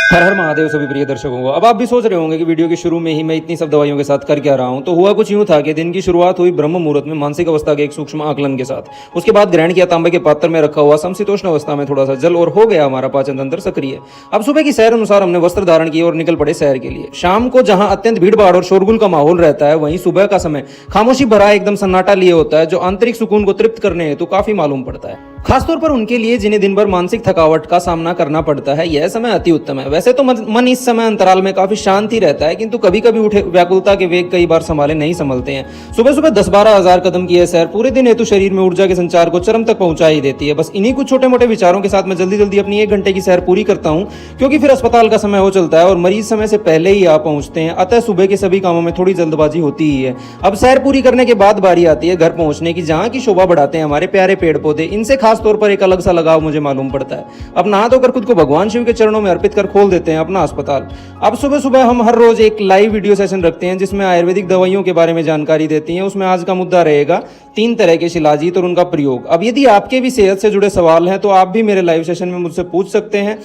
हर हर महादेव सभी प्रिय दर्शकों को। अब आप भी सोच रहे होंगे कि वीडियो के शुरू में ही मैं इतनी सब दवाइयों के साथ कर क्या रहा हूं। तो हुआ कुछ यूं था कि दिन की शुरुआत हुई ब्रह्म मुहूर्त में मानसिक अवस्था के एक सूक्ष्म आकलन के साथ। उसके बाद ग्रहण किया तांबे के पात्र में रखा हुआ समशीतोष्ण अवस्था में थोड़ा सा जल और हो गया हमारा पाचन तंत्र सक्रिय। अब सुबह की सैर अनुसार हमने वस्त्र धारण किए और निकल पड़े सैर के लिए। शाम को जहां अत्यंत भीड़ भाड़ और शोरगुल का माहौल रहता है, वहीं सुबह का समय खामोशी भरा एकदम सन्नाटा लिए होता है, जो आंतरिक सुकून को तृप्त करने हेतु काफी मालूम पड़ता है। खासतौर पर उनके लिए जिन्हें दिन भर मानसिक थकावट का सामना करना पड़ता है, यह समय अति उत्तम है। वैसे तो मन इस समय अंतराल में काफी शांति रहता है, किंतु कभी कभी उठे व्याकुलता के वेग कई बार संभाले नहीं संभलते हैं। सुबह सुबह 10-12 हजार कदम की यह सैर पूरे दिन हेतु शरीर में ऊर्जा के संचार को चरम तक पहुंचा ही देती है। बस इन्हीं कुछ छोटे मोटे विचारों के साथ मैं जल्दी जल्दी अपनी 1 घंटे की सैर पूरी करता हूं, क्योंकि फिर अस्पताल का समय हो चलता है और मरीज समय से पहले ही आ पहुंचते हैं। अतः सुबह के सभी कामों में थोड़ी जल्दबाजी होती ही है। अब सैर पूरी करने के बाद बारी आती है घर पहुंचने की, जहां की शोभा बढ़ाते हैं हमारे प्यारे पेड़ पौधे। इनसे खासतौर पर एक अलग लगाव मुझे मालूम पड़ता है। अब नहा धोकर खुद को भगवान शिव के चरणों में अर्पित कर खोल देते हैं अपना अस्पताल। अब सुबह सुबह हम हर रोज एक लाइव वीडियो सेशन रखते हैं, जिसमें आयुर्वेदिक दवाइयों के बारे में जानकारी देती हैं। उसमें आज का मुद्दा रहेगा 3 तरह के शिलाजीत और उनका प्रयोग। अब यदि आपके भी सेहत से जुड़े सवाल हैं तो आप भी मेरे लाइव सेशन में मुझसे पूछ सकते हैं,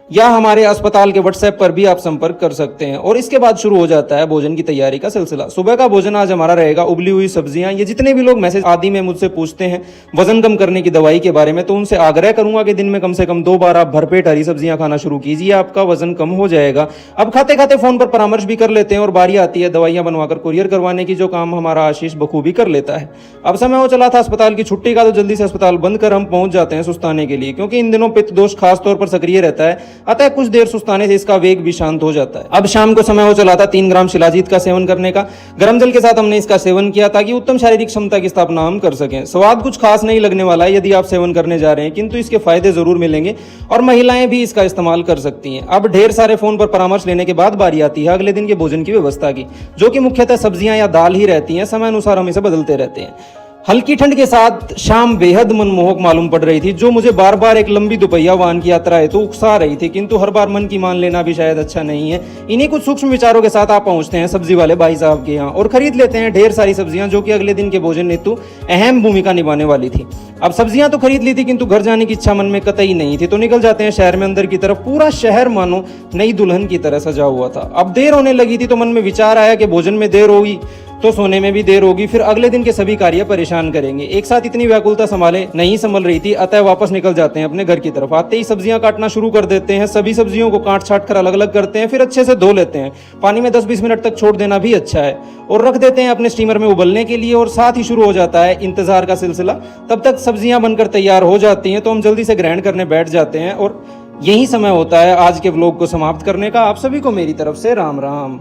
या हमारे अस्पताल के व्हाट्सएप पर भी आप संपर्क कर सकते हैं। और इसके बाद शुरू हो जाता है भोजन की तैयारी का सिलसिला। सुबह का भोजन आज हमारा रहेगा उबली हुई सब्जियां। ये जितने भी लोग मैसेज आदि में मुझसे पूछते हैं वजन कम करने की दवाई के बारे में, तो उनसे आग्रह करूंगा कि दिन में कम से कम 2 बार आप भरपेट हरी सब्जियां खाना शुरू कीजिए, आपका वजन कम हो जाएगा। अब खाते खाते फोन पर परामर्श भी कर लेते हैं और बारी आती है दवाइयां बनवाकर कुरियर करवाने की, जो काम हमारा आशीष बखूबी कर लेता है। अब समय हो चला था अस्पताल की छुट्टी का, तो जल्दी से अस्पताल बंद कर हम पहुंच जाते हैं सुस्ताने के लिए, क्योंकि इन दिनों पित्त दोष खासतौर पर सक्रिय रहता है। अतः कुछ देर सुस्ताने से इसका वेग भी शांत हो जाता है। अब शाम को समय हो चला था 3 ग्राम शिलाजीत का सेवन करने का। गर्म जल के साथ हमने इसका सेवन किया ताकि उत्तम शारीरिक क्षमता की स्थापना हम कर सकें। स्वाद कुछ खास नहीं लगने वाला है यदि आप सेवन करने जा रहे हैं, किंतु इसके फायदे जरूर मिलेंगे और महिलाएं भी इसका इस्तेमाल कर सकती हैं। अब ढेर सारे फोन पर परामर्श लेने के बाद बारी आती है अगले दिन के भोजन की व्यवस्था की, जो कि मुख्यतः सब्जियां या दाल ही रहती हैं। समय अनुसार हम इसे बदलते रहते हैं। हल्की ठंड के साथ शाम बेहद मनमोहक मालूम पड़ रही थी, जो मुझे बार बार एक लंबी दोपहिया वाहन की यात्रा है तो उकसा रही थी, किंतु हर बार मन की मान लेना भी शायद अच्छा नहीं है। इन्हीं कुछ सूक्ष्म विचारों के साथ आप पहुंचते हैं सब्जी वाले भाई साहब के यहाँ और खरीद लेते हैं ढेर सारी सब्जियां, जो कि अगले दिन के भोजन हेतु अहम भूमिका निभाने वाली थी। अब सब्जियां तो खरीद ली थी, किंतु घर जाने की इच्छा मन में कतई नहीं थी, तो निकल जाते हैं शहर में अंदर की तरफ। पूरा शहर मानो नई दुल्हन की तरह सजा हुआ था। अब देर होने लगी थी तो मन में विचार आया कि भोजन में देर होगी तो सोने में भी देर होगी, फिर अगले दिन के सभी कार्य परेशान करेंगे। एक साथ इतनी व्याकुलता नहीं संभल रही थी, अतः वापस निकल जाते हैं अपने घर की तरफ। आते ही सब्जियां काटना शुरू कर देते हैं। सभी सब्जियों को काट छाट कर अलग अलग करते हैं, फिर अच्छे से धो लेते हैं। पानी में 10-20 मिनट तक छोड़ देना भी अच्छा है और रख देते हैं अपने स्टीमर में उबलने के लिए। और साथ ही शुरू हो जाता है इंतजार का सिलसिला। तब तक सब्जियां बनकर तैयार हो जाती हैं तो हम जल्दी से ग्रहण करने बैठ जाते हैं और यही समय होता है आज के व्लॉग को समाप्त करने का। आप सभी को मेरी तरफ से राम राम।